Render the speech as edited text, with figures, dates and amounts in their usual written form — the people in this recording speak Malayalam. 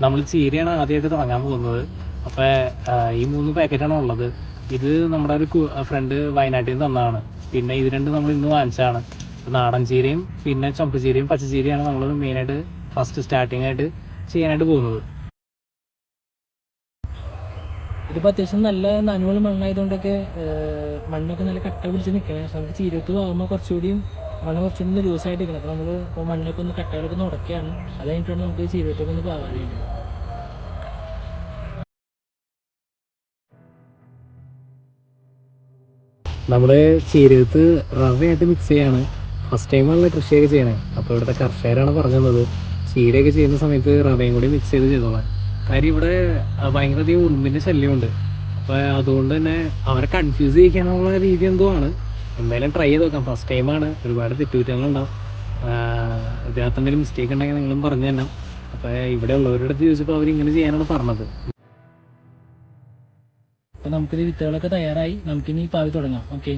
നമ്മൾ ചീരയാണ് ആദ്യമായിട്ട് തുടങ്ങാൻ പോകുന്നത്. അപ്പോൾ ഈ 3 പാക്കറ്റാണ് ഉള്ളത്. ഇത് നമ്മുടെ ഒരു ഫ്രണ്ട് വയനാട്ടിൽ നിന്ന് തന്നതാണ്. പിന്നെ ഇത് രണ്ട് നമ്മൾ ഇന്ന് വാങ്ങിച്ചതാണ്. നാടൻ ചീരയും പിന്നെ ചുമപ്പ് ചീരയും പച്ചച്ചീരയാണ് നമ്മൾ മെയിനായിട്ട് ഫസ്റ്റ് സ്റ്റാർട്ടിങ് ആയിട്ട് ചെയ്യാനായിട്ട് പോകുന്നത്. ഇതിപ്പോൾ അത്യാവശ്യം നല്ല നനവുള്ള മണ്ണായതുകൊണ്ടൊക്കെ മണ്ണൊക്കെ നല്ല കട്ട പിടിച്ച് നിൽക്കണം. നമുക്ക് ചീരത്ത് പോകുമ്പോൾ കുറച്ചുകൂടിയും മണ്ണ് കുറച്ചുകൂടി ലൂസായിട്ട് നിൽക്കണം. അപ്പോൾ നമ്മൾ ഇപ്പോൾ മണ്ണൊക്കെ ഒന്ന് കട്ടകളൊക്കെ ഒന്ന് ഉടക്കുകയാണ്. അത് കഴിഞ്ഞിട്ടാണ് നമുക്ക് ചീരത്തൊക്കെ ഒന്ന് പോകാനായിട്ട്. നമ്മൾ ചീരത്ത് റവയായിട്ട് മിക്സ് ചെയ്യാണ്. ഫസ്റ്റ് ടൈമാണ് കൃഷിയൊക്കെ ചെയ്യണേ. അപ്പോൾ ഇവിടുത്തെ കർഷകരാണ് പറഞ്ഞത് ചീരയൊക്കെ ചെയ്യുന്ന സമയത്ത് റവയും കൂടി മിക്സ് ചെയ്ത് ചെയ്തോളാം. കാര്യം ഇവിടെ ഭയങ്കരധികം ഉറുമ്പിൻ്റെ ശല്യമുണ്ട്. അപ്പോൾ അതുകൊണ്ട് തന്നെ അവരെ കൺഫ്യൂസ് ചെയ്യിക്കാനുള്ള രീതി എന്തോ ആണ്. എന്തായാലും ട്രൈ ചെയ്ത് നോക്കാം. ഫസ്റ്റ് ടൈമാണ്, ഒരുപാട് തെറ്റുകുറ്റങ്ങളുണ്ടാവും. ഇതിനകത്ത് എന്തെങ്കിലും മിസ്റ്റേക്ക് ഉണ്ടെങ്കിൽ നിങ്ങളും പറഞ്ഞു തന്നെ. അപ്പോൾ ഇവിടെ ഉള്ളവരുടെ അടുത്ത് ചോദിച്ചപ്പോൾ അവരിങ്ങനെ ചെയ്യാനാണ് പറഞ്ഞത്. അപ്പോൾ നമുക്കിത് വിത്തുകളൊക്കെ തയ്യാറായി, നമുക്കിനി പാവി തുടങ്ങാം. ഓക്കെ.